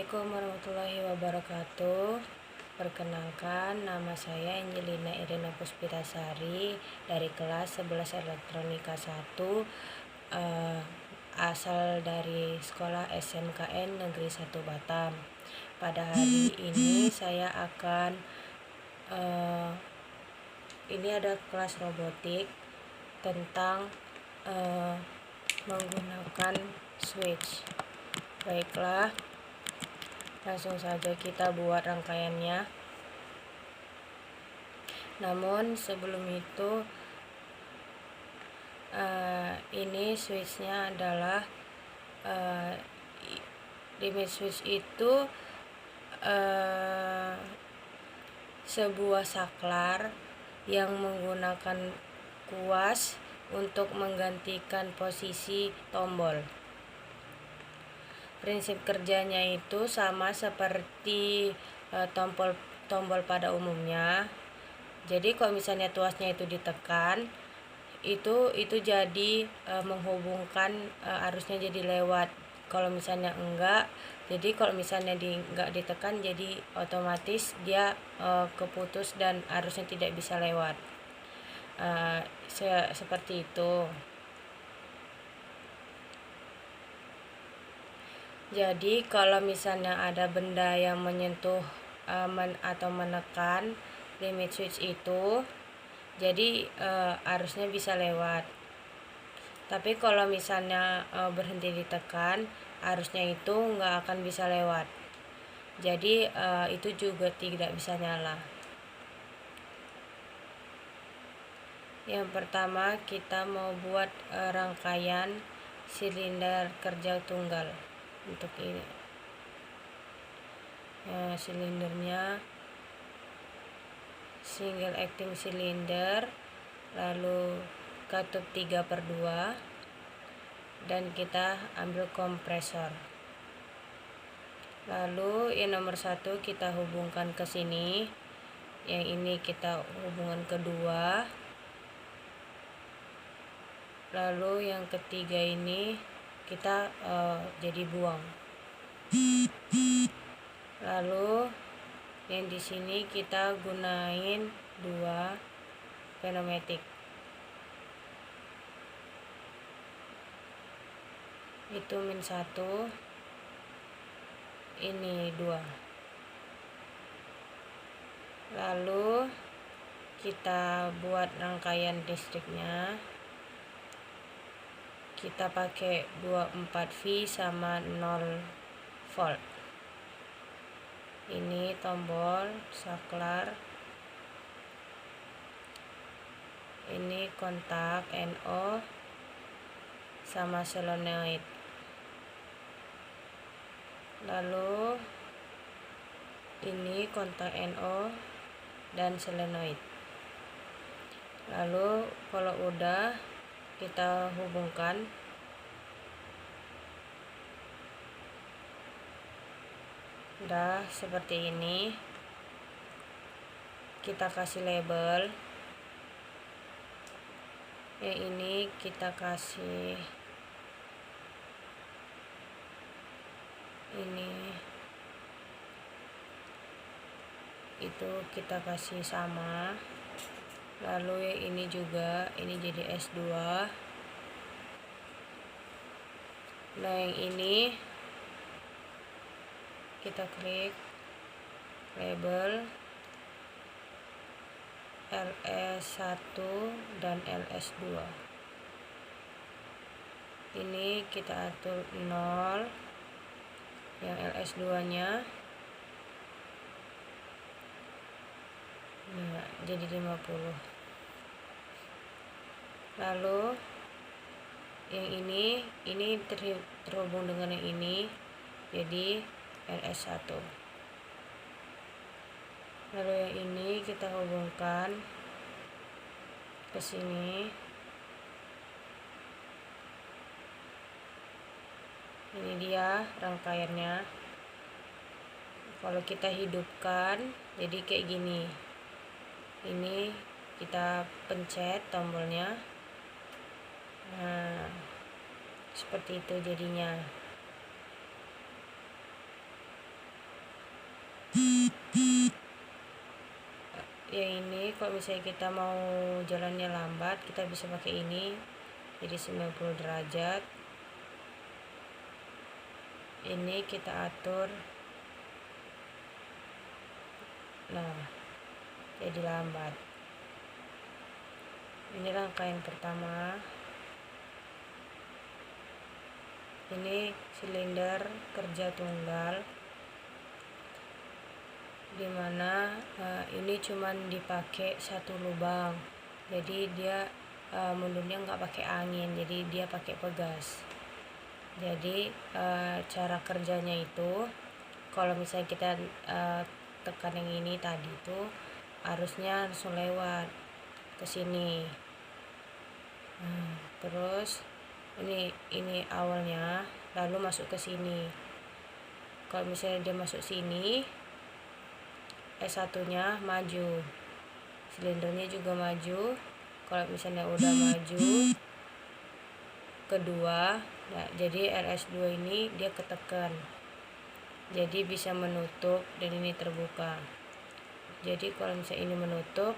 Assalamualaikum warahmatullahi wabarakatuh. Perkenalkan, nama saya Angelina Irina Puspitasari dari kelas 11 Elektronika 1, asal dari sekolah SMKN Negeri 1 Batam. Pada hari ini saya akan ini ada kelas robotik tentang menggunakan switch. Baiklah, langsung saja kita buat rangkaiannya. Namun sebelum itu, ini switchnya adalah limit switch itu sebuah saklar yang menggunakan kuas untuk menggantikan posisi tombol. Prinsip kerjanya itu sama seperti tombol pada umumnya. Jadi kalau misalnya tuasnya itu ditekan, itu jadi menghubungkan arusnya jadi lewat. Kalau misalnya enggak, jadi kalau misalnya enggak ditekan, jadi otomatis dia keputus dan arusnya tidak bisa lewat. Seperti itu. Jadi kalau misalnya ada benda yang menyentuh atau menekan limit switch itu, jadi arusnya bisa lewat. Tapi kalau misalnya berhenti ditekan, arusnya itu nggak akan bisa lewat. Jadi itu juga tidak bisa nyala. Yang pertama kita mau buat rangkaian silinder kerja tunggal. Untuk ini silindernya single acting cylinder, lalu katup 3/2, dan kita ambil kompresor. Lalu yang nomor 1 kita hubungkan ke sini, yang ini kita hubungan kedua, lalu yang ketiga ini kita jadi buang. Lalu yang di sini kita gunain 2 pneumatik. Itu -1, ini 2. Lalu kita buat rangkaian listriknya. Kita pakai 24V sama 0 volt. Ini tombol saklar, ini kontak NO sama solenoid. Lalu ini kontak NO dan solenoid. Lalu kalau udah, kita hubungkan. Udah seperti ini. Kita kasih label. Yang ini kita kasih ini, itu kita kasih sama. Lalu yang ini juga, ini jadi S2. Nah yang ini kita klik label LS1 dan LS2. Ini kita atur 0. Yang LS2 nya jadi 50. Lalu yang ini terhubung dengan yang ini, jadi LS1. Lalu yang ini kita hubungkan ke sini. Ini dia rangkaiannya. Kalau kita hidupkan, jadi kayak gini. Ini kita pencet tombolnya. Nah, seperti itu jadinya. Yang ini kalau misalnya kita mau jalannya lambat, kita bisa pakai ini, jadi 90 derajat. Ini kita atur, nah jadi lambat. Ini rangkaian pertama. Ini silinder kerja tunggal, dimana ini cuman dipakai satu lubang, jadi dia mundurnya nggak pakai angin, jadi dia pakai pegas. Jadi cara kerjanya itu, kalau misalnya kita tekan yang ini tadi itu arusnya langsung lewat ke sini. Terus ini awalnya lalu masuk ke sini. Kalau misalnya dia masuk sini, S1-nya maju, silindernya juga maju. Kalau misalnya udah maju kedua, nah jadi LS2 ini dia ketekan, jadi bisa menutup, dan ini terbuka. Jadi kalau misalnya ini menutup,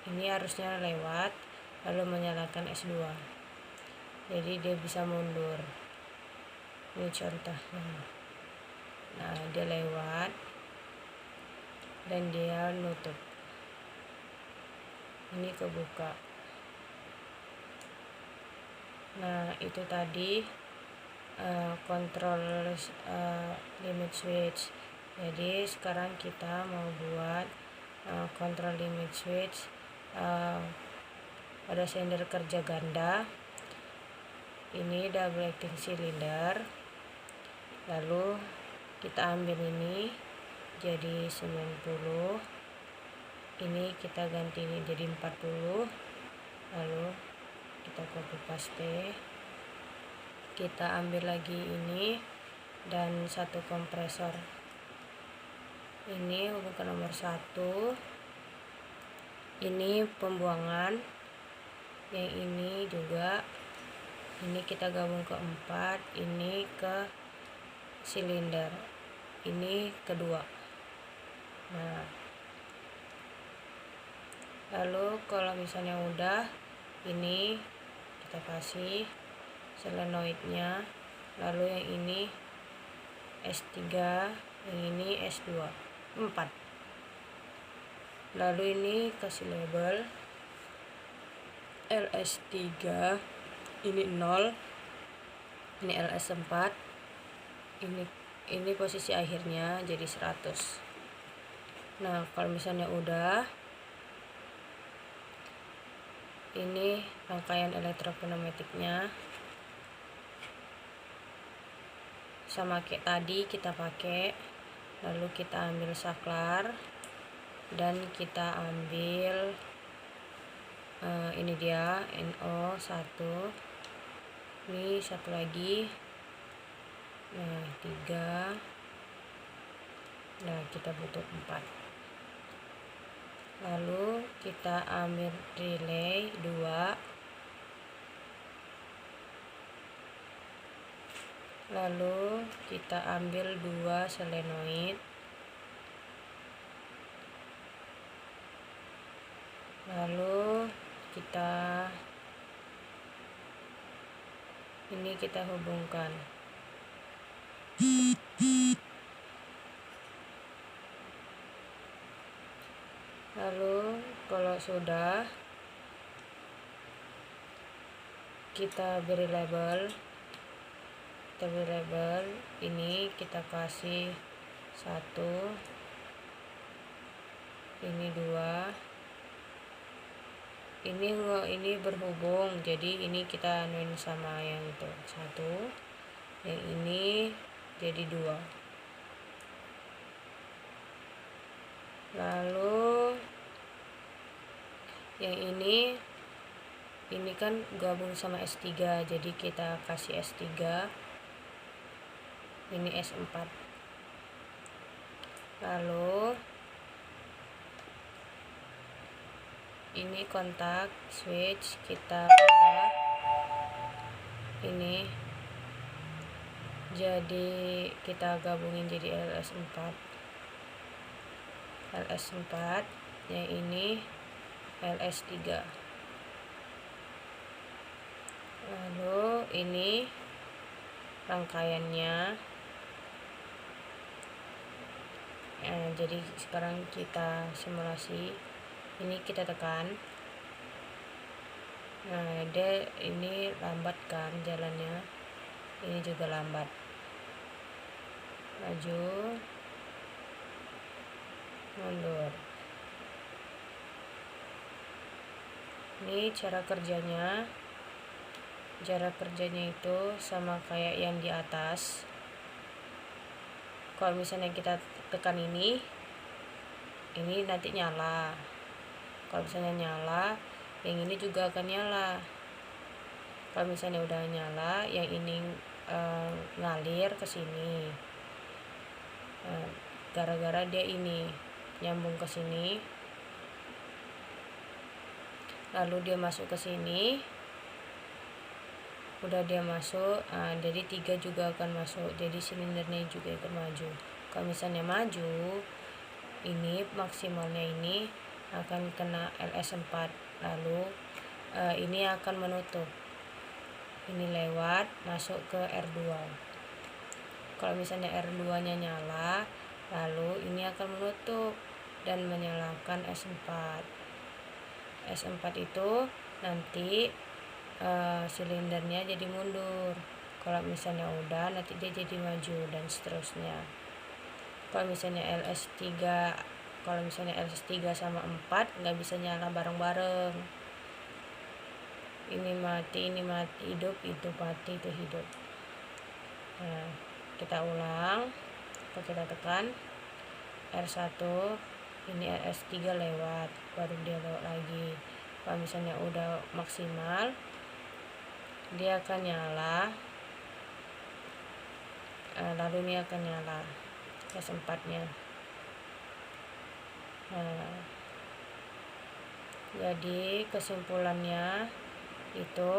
ini harusnya lewat, lalu menyalakan S2, jadi dia bisa mundur. Ini contohnya. Nah dia lewat dan dia nutup, ini kebuka. Nah itu tadi kontrol limit switch. Jadi sekarang kita mau buat kontrol limit switch pada silinder kerja ganda. Ini double acting cylinder, lalu kita ambil ini jadi 90, ini kita ganti ini jadi 40, lalu kita copy paste, kita ambil lagi ini dan satu kompresor. Ini hubungkan nomor 1, ini pembuangan, yang ini juga, ini kita gabung ke 4, ini ke silinder, ini kedua. Nah lalu kalau misalnya udah, ini kita kasih solenoidnya, lalu yang ini S3, yang ini S2, 4. Lalu ini kasih label LS3, ini 0, ini LS4, ini posisi akhirnya jadi 100. Nah kalau misalnya udah, ini rangkaian elektropneumatiknya sama kayak tadi kita pakai. Lalu kita ambil saklar dan kita ambil ini dia NO1, ini satu lagi, nah 3, nah kita butuh 4. Lalu kita ambil relay 2, lalu kita ambil 2 solenoid, lalu kita hubungkan. Lalu kalau sudah, kita beri label, ini kita kasih 1, ini 2, ini berhubung, jadi ini kita anuin sama yang itu 1, yang ini jadi 2. Lalu yang ini kan gabung sama S3, jadi kita kasih S3, ini S4. Lalu ini kontak switch kita ubah, ini jadi kita gabungin jadi LS4. LS4, yang ini LS3. Lalu ini rangkaiannya. Jadi sekarang kita simulasi, ini kita tekan. Nah, dia ini lambat kan jalannya, ini juga lambat. Maju, mundur. Ini cara kerjanya. Cara kerjanya itu sama kayak yang di atas. Kalau misalnya kita tekan ini nanti nyala. Kalau misalnya nyala, yang ini juga akan nyala. Kalau misalnya udah nyala, yang ini ngalir ke sini. Gara-gara dia ini nyambung ke sini, lalu dia masuk ke sini. Udah dia masuk, jadi 3 juga akan masuk, jadi silindernya juga ikut maju. Kalau misalnya maju, ini maksimalnya ini akan kena LS4, lalu ini akan menutup, ini lewat masuk ke R2. Kalau misalnya R2 nya nyala, lalu ini akan menutup dan menyalakan S4. S4 itu nanti silindernya jadi mundur. Kalau misalnya udah, nanti dia jadi maju, dan seterusnya. Kalau misalnya LS3 sama 4 nggak bisa nyala bareng-bareng. Ini mati, hidup, itu mati, itu hidup. Nah, kita ulang. Kita tekan R1, ini RS3 lewat, baru dia lewat lagi. Kalau misalnya udah maksimal, dia akan nyala, lalu ini akan nyala S4 nya. Jadi kesimpulannya itu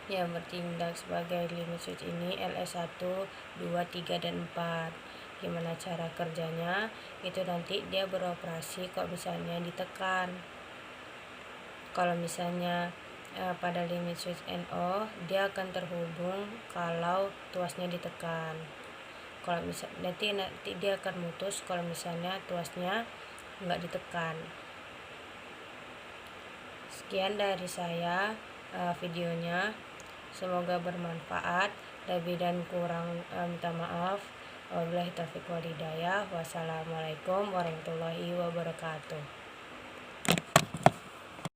yang bertindak sebagai limit switch ini LS1, 2, 3, dan 4. Gimana cara kerjanya? Itu nanti dia beroperasi kalau misalnya ditekan. Kalau misalnya pada limit switch NO, dia akan terhubung kalau tuasnya ditekan. Kalau misalnya nanti dia akan mutus kalau misalnya tuasnya nggak ditekan. Sekian dari saya videonya, semoga bermanfaat. Lebih dan kurang minta maaf. Wabillahi taufiq wal hidayah. Wassalamualaikum warahmatullahi wabarakatuh.